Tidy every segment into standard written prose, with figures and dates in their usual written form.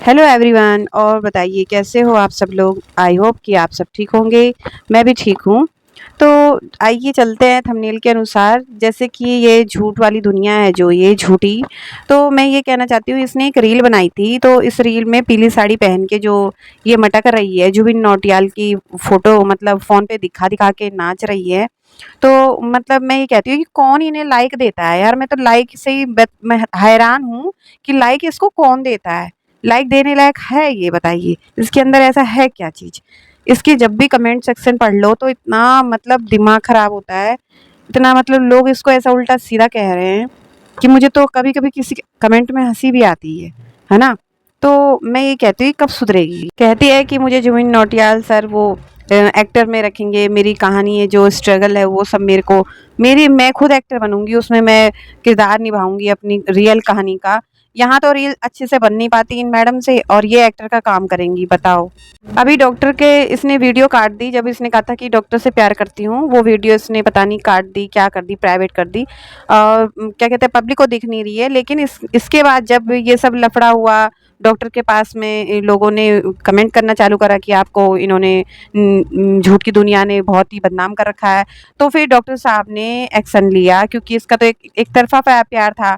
Hello everyone. और बताइए कैसे हो आप सब लोग। आई होप कि आप सब ठीक होंगे। मैं भी ठीक हूँ। तो आइए चलते हैं थंबनेल के अनुसार। जैसे कि ये झूठ वाली दुनिया है जो ये झूठी, तो मैं ये कहना चाहती हूँ, इसने एक रील बनाई थी। तो इस रील में पीली साड़ी पहन के जो ये मटक रही है, जुबिन नौटियाल की फोटो मतलब फ़ोन पे दिखा दिखा के नाच रही है। तो मतलब मैं ये कहती हूँ कि कौन इन्हें लाइक देता है यार। मैं तो लाइक से ही मैं हैरान हूँ कि लाइक इसको कौन देता है। लाइक देने लायक है ये, बताइए इसके अंदर ऐसा है क्या चीज़। इसके जब भी कमेंट सेक्शन पढ़ लो तो इतना मतलब दिमाग खराब होता है। इतना मतलब लोग इसको ऐसा उल्टा सीधा कह रहे हैं कि मुझे तो कभी कभी किसी के कमेंट में हंसी भी आती है ना। तो मैं ये कहती हूँ कब सुधरेगी। कहती है कि मुझे जुबिन नौटियाल सर वो एक्टर में रखेंगे, मेरी कहानी है जो स्ट्रगल है वो सब मेरे को, मेरी मैं खुद एक्टर बनूंगी, उसमें मैं किरदार निभाऊंगी अपनी रियल कहानी का। यहाँ तो रील अच्छे से बन नहीं पाती इन मैडम से, और ये एक्टर का काम करेंगी, बताओ। अभी डॉक्टर के इसने वीडियो काट दी, जब इसने कहा था कि डॉक्टर से प्यार करती हूँ, वो वीडियो इसने पता नहीं काट दी, क्या कर दी, प्राइवेट कर दी। और क्या कहते हैं, पब्लिक को दिख नहीं रही है। लेकिन इसके बाद जब ये सब लफड़ा हुआ, डॉक्टर के पास में इन लोगों ने कमेंट करना चालू करा कि आपको इन्होंने झूठ की दुनिया ने बहुत ही बदनाम कर रखा है। तो फिर डॉक्टर साहब ने एक्शन लिया, क्योंकि इसका तो एक तरफा प्यार था।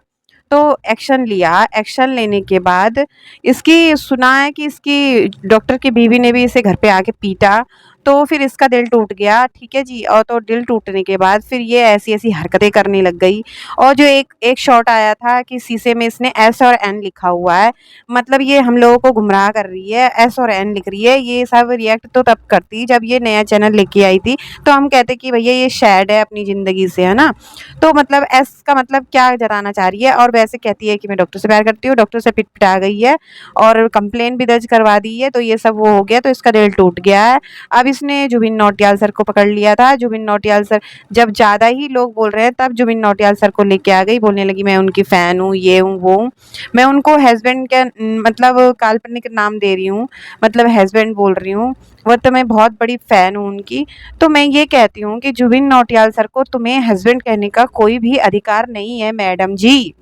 तो एक्शन लिया। एक्शन लेने के बाद इसकी सुना है कि इसकी डॉक्टर की बीवी ने भी इसे घर पे आके पीटा। तो फिर इसका दिल टूट गया, ठीक है जी। और तो दिल टूटने के बाद फिर ये ऐसी ऐसी हरकतें करने लग गई। और जो एक एक शॉट आया था कि शीशे में इसने एस और एन लिखा हुआ है, मतलब ये हम लोगों को गुमराह कर रही है, एस और एन लिख रही है। ये सब रिएक्ट तो तब करती जब ये नया चैनल लेके आई थी, तो हम कहते कि भैया ये शैड है अपनी ज़िंदगी से, है ना। तो मतलब एस का मतलब क्या जताना चाह रही है। और वैसे कहती है कि मैं डॉक्टर से प्यार करती हूँ, डॉक्टर से पिटा गई है और कंप्लेन भी दर्ज करवा दी है। तो ये सब वो हो गया, तो इसका दिल टूट गया है। अब इसने जुबिन नौटियाल सर को पकड़ लिया था। जुबिन नौटियाल सर जब ज़्यादा ही लोग बोल रहे हैं, तब जुबिन नौटियाल सर को लेके आ गई, बोलने लगी मैं उनकी फ़ैन हूँ, ये हूँ वो हूँ। मैं उनको हस्बैंड का मतलब काल्पनिक नाम दे रही हूँ, मतलब हस्बैंड बोल रही हूँ। वो तो मैं बहुत बड़ी फ़ैन हूँ उनकी। तो मैं ये कहती हूँ कि जुबिन नौटियाल सर को तुम्हें हस्बैंड कहने का कोई भी अधिकार नहीं है मैडम जी,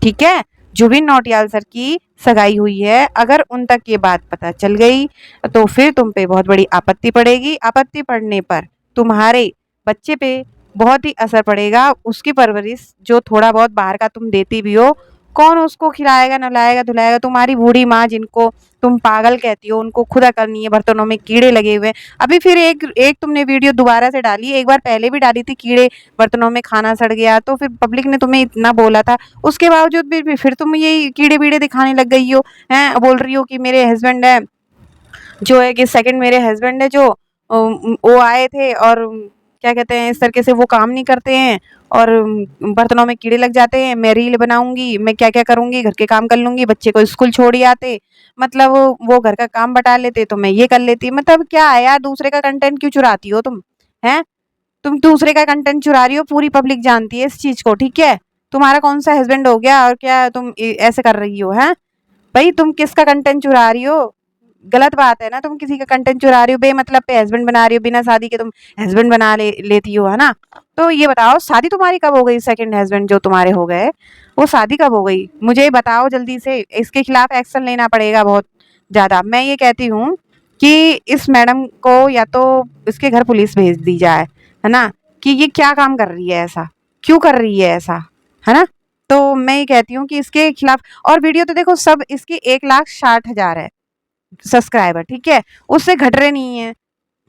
ठीक है। जुबिन नौटियाल सर की सगाई हुई है, अगर उन तक ये बात पता चल गई तो फिर तुम पे बहुत बड़ी आपत्ति पड़ेगी। आपत्ति पड़ने पर तुम्हारे बच्चे पे बहुत ही असर पड़ेगा। उसकी परवरिश जो थोड़ा बहुत बाहर का तुम देती भी हो, कौन उसको खिलाएगा, नहलाएगा, धुलाएगा। तुम्हारी बूढ़ी माँ जिनको तुम पागल कहती हो, उनको खुद अकल नहीं है, बर्तनों में कीड़े लगे हुए हैं। अभी फिर एक एक तुमने वीडियो दोबारा से डाली, एक बार पहले भी डाली थी, कीड़े बर्तनों में खाना सड़ गया, तो फिर पब्लिक ने तुम्हें इतना बोला था। उसके बावजूद भी फिर तुम ये कीड़े बीड़े दिखाने लग गई हो, हैं। बोल रही हो कि मेरे हस्बैंड है, जो है कि सेकंड मेरे हस्बैंड है जो वो आए थे, और क्या कहते हैं, इस तरीके से वो काम नहीं करते हैं, और बर्तनों में कीड़े लग जाते हैं। मैं रील बनाऊंगी, मैं क्या क्या करूंगी, घर के काम कर लूंगी, बच्चे को स्कूल छोड़ ही आते, मतलब वो घर का काम बटा लेते तो मैं ये कर लेती। मतलब क्या है यार, दूसरे का कंटेंट क्यों चुराती हो तुम, हैं। तुम दूसरे का कंटेंट चुरा रही हो, पूरी पब्लिक जानती है इस चीज को, ठीक है। तुम्हारा कौन सा हस्बैंड हो गया, और क्या तुम ऐसे कर रही हो, हैं। भाई तुम किसका कंटेंट चुरा रही हो, गलत बात है ना। तुम किसी का कंटेंट चुरा रही हो, बेमतलब पे हस्बैंड बना रही हो, बिना शादी के तुम हस्बैंड बना लेती हो, है ना। तो ये बताओ शादी तुम्हारी कब हो गई, सेकंड हस्बैंड जो तुम्हारे हो गए वो शादी कब हो गई, मुझे बताओ जल्दी से। इसके खिलाफ एक्शन लेना पड़ेगा बहुत ज्यादा। मैं ये कहती हूँ कि इस मैडम को या तो इसके घर पुलिस भेज दी जाए, है ना, कि ये क्या काम कर रही है, ऐसा क्यों कर रही है, ऐसा, है ना। तो मैं ये कहती हूँ कि इसके खिलाफ, और वीडियो तो देखो सब इसकी 1,60,000 है सब्सक्राइबर, ठीक है, उससे घट रहे नहीं है।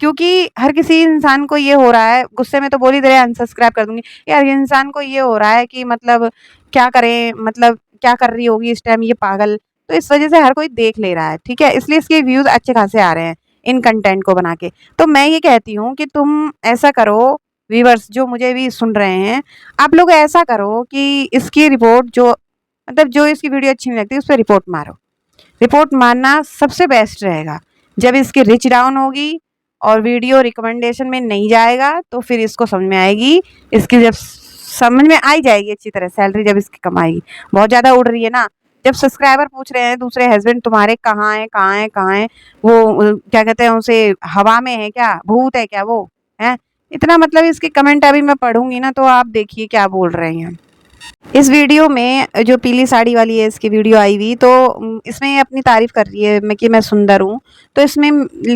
क्योंकि हर किसी इंसान को ये हो रहा है, गुस्से में तो बोल ही दे रहे अनसब्सक्राइब कर दूंगी यार। ये इंसान को ये हो रहा है कि मतलब क्या करें, मतलब क्या कर रही होगी इस टाइम ये पागल। तो इस वजह से हर कोई देख ले रहा है, ठीक है, इसलिए इसके व्यूज अच्छे खासे आ रहे हैं इन कंटेंट को बना के। तो मैं ये कहती हूँ कि तुम ऐसा करो, व्यूवर्स जो मुझे भी सुन रहे हैं, आप लोग ऐसा करो कि इसकी रिपोर्ट जो, मतलब जो इसकी वीडियो अच्छी नहीं लगती उस पर रिपोर्ट मारो। रिपोर्ट मारना सबसे बेस्ट रहेगा। जब इसकी रिच डाउन होगी और वीडियो रिकमेंडेशन में नहीं जाएगा, तो फिर इसको समझ में आएगी। इसकी जब समझ में आई जाएगी अच्छी तरह, सैलरी जब इसकी कमाएगी, बहुत ज़्यादा उड़ रही है ना। जब सब्सक्राइबर पूछ रहे हैं दूसरे हस्बैंड तुम्हारे कहाँ हैं, कहाँ हैं, कहाँ हैं, वो क्या कहते हैं उसे, हवा में है क्या, भूत है क्या वो, है। इतना मतलब इसके कमेंट अभी मैं पढ़ूंगी ना, तो आप देखिए क्या बोल रहे हैं। इस वीडियो में जो पीली साड़ी वाली है इसकी वीडियो आई हुई, तो इसमें ये अपनी तारीफ़ कर रही है मैं कि मैं सुंदर हूँ। तो इसमें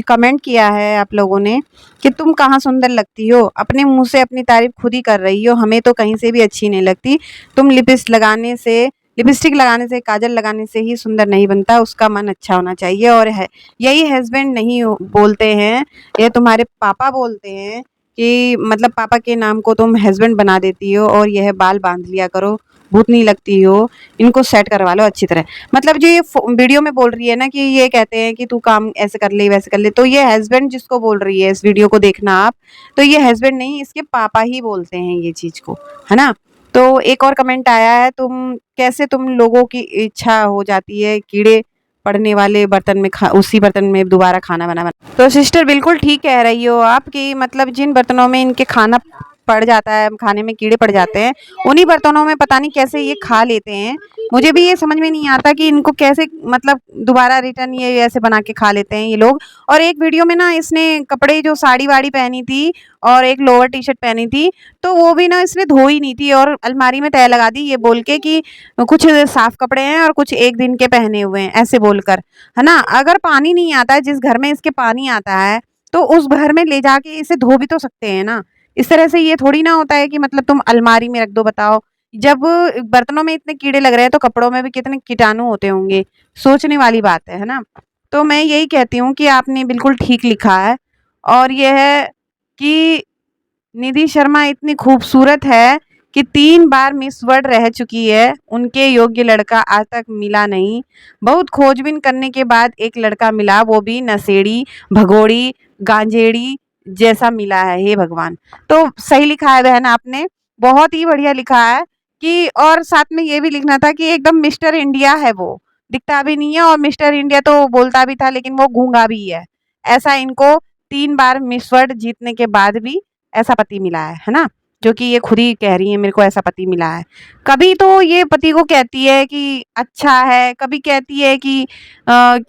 कमेंट किया है आप लोगों ने कि तुम कहाँ सुंदर लगती हो? अपने मुँह से अपनी तारीफ़ खुद ही कर रही हो, हमें तो कहीं से भी अच्छी नहीं लगती। तुम लिपस्टिक लगाने से, काजल लगाने से ही सुंदर नहीं बनता, उसका मन अच्छा होना चाहिए। और है यही हस्बैंड नहीं बोलते हैं, ये तुम्हारे पापा बोलते हैं कि मतलब पापा के नाम को तुम हस्बैंड बना देती हो और यह बाल बांध लिया करो, भूतनी लगती हो, इनको सेट करवा लो अच्छी तरह। मतलब जो ये वीडियो में बोल रही है ना कि ये कहते हैं कि तू काम ऐसे कर ले वैसे कर ले, तो ये हस्बैंड जिसको बोल रही है, इस वीडियो को देखना आप, तो ये हस्बैंड नहीं इसके पापा ही बोलते हैं ये चीज को, है ना। तो एक और कमेंट आया है, तुम लोगों की इच्छा हो जाती है कीड़े पड़ने वाले बर्तन में उसी बर्तन में दोबारा खाना बना। तो सिस्टर बिल्कुल ठीक कह रही हो आप कि मतलब जिन बर्तनों में इनके खाना पड़ जाता है, खाने में कीड़े पड़ जाते हैं, उन्हीं बर्तनों में पता नहीं कैसे ये खा लेते हैं। मुझे भी ये समझ में नहीं आता कि इनको कैसे मतलब दोबारा रिटर्न ये ऐसे बना के खा लेते हैं ये लोग। और एक वीडियो में ना इसने कपड़े जो साड़ी वाड़ी पहनी थी और एक लोअर टी शर्ट पहनी थी, तो वो भी ना इसने धोई नहीं थी और अलमारी में तय लगा दी ये बोल के कि कुछ साफ कपड़े हैं और कुछ एक दिन के पहने हुए हैं, ऐसे बोलकर, है ना। अगर पानी नहीं आता है, जिस घर में इसके पानी आता है, तो उस घर में ले जाके इसे धो भी तो सकते हैं ना। इस तरह से ये थोड़ी ना होता है कि मतलब तुम अलमारी में रख दो। बताओ, जब बर्तनों में इतने कीड़े लग रहे हैं तो कपड़ों में भी कितने कीटाणु होते होंगे। सोचने वाली बात है ना। तो मैं यही कहती हूँ कि आपने बिल्कुल ठीक लिखा है। और यह है कि निधि शर्मा इतनी खूबसूरत है कि 3 बार मिस वर्ल्ड रह चुकी है, उनके योग्य लड़का आज तक मिला नहीं। बहुत खोजबीन करने के बाद एक लड़का मिला, वो भी नशेड़ी, भगोड़ी, गांजेड़ी जैसा मिला है, हे भगवान। तो सही लिखा है बहन आपने, बहुत ही बढ़िया लिखा है कि और साथ में ये भी लिखना था कि एकदम मिस्टर इंडिया है वो, दिखता भी नहीं है और मिस्टर इंडिया तो बोलता भी था लेकिन वो गूंगा भी है। ऐसा इनको 3 बार मिस वर्ल्ड जीतने के बाद भी ऐसा पति मिला है ना? जो कि ये खुद ही कह रही हैं मेरे को ऐसा पति मिला है। कभी तो ये पति को कहती है कि अच्छा है, कभी कहती है कि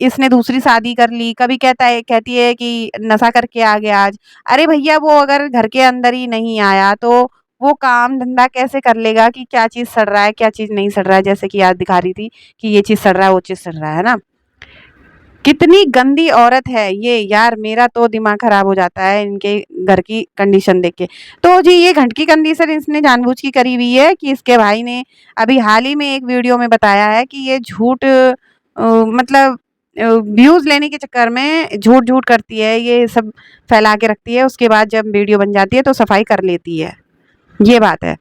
इसने दूसरी शादी कर ली, कभी कहती है कि नशा करके आ गया आज। अरे भैया वो अगर घर के अंदर ही नहीं आया तो वो काम धंधा कैसे कर लेगा कि क्या चीज़ सड़ रहा है, क्या चीज़ नहीं सड़ रहा है, जैसे कि आज दिखा रही थी कि ये चीज़ सड़ रहा है, वो चीज़ सड़ रहा है ना? कितनी गंदी औरत है ये यार, मेरा तो दिमाग खराब हो जाता है इनके घर की कंडीशन देख के। तो जी ये घर की कंडीशन इसने जानबूझ के करी हुई है कि इसके भाई ने अभी हाल ही में एक वीडियो में बताया है कि ये झूठ मतलब व्यूज़ लेने के चक्कर में झूठ-झूठ करती है, ये सब फैला के रखती है, उसके बाद जब वीडियो बन जाती है तो सफाई कर लेती है। ये बात है।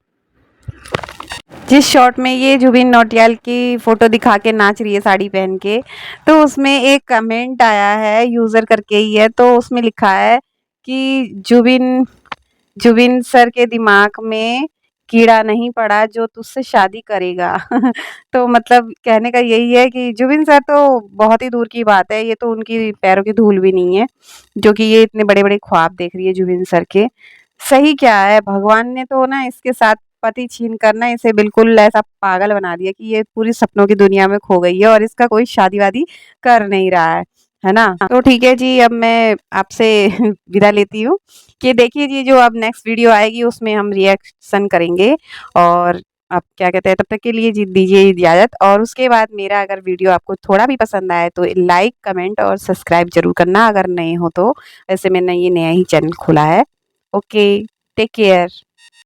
जिस शॉट में ये जुबिन नौटियाल की फ़ोटो दिखा के नाच रही है साड़ी पहन के, तो उसमें एक कमेंट आया है, यूज़र करके ही है, तो उसमें लिखा है कि जुबिन जुबिन सर के दिमाग में कीड़ा नहीं पड़ा जो तुझसे शादी करेगा। तो मतलब कहने का यही है कि जुबिन सर तो बहुत ही दूर की बात है, ये तो उनकी पैरों की धूल भी नहीं है, जो कि ये इतने बड़े-बड़े ख्वाब देख रही है जुबिन सर के। सही क्या है, भगवान ने तो ना इसके साथ पति छीन कर ना इसे बिल्कुल ऐसा पागल बना दिया कि ये पूरी सपनों की दुनिया में खो गई है और इसका कोई शादी-वादी कर नहीं रहा है ना? तो ठीक है जी, अब मैं आपसे विदा लेती हूँ कि देखिए जी जो अब नेक्स्ट वीडियो आएगी उसमें हम रिएक्शन करेंगे। और आप क्या कहते हैं, तब तक के लिए जी दीजिए इजाज़त। और उसके बाद मेरा अगर वीडियो आपको थोड़ा भी पसंद आए तो लाइक, कमेंट और सब्सक्राइब ज़रूर करना अगर नए हो तो। वैसे मैंने ये नया ही चैनल खोला है। Okay, take care.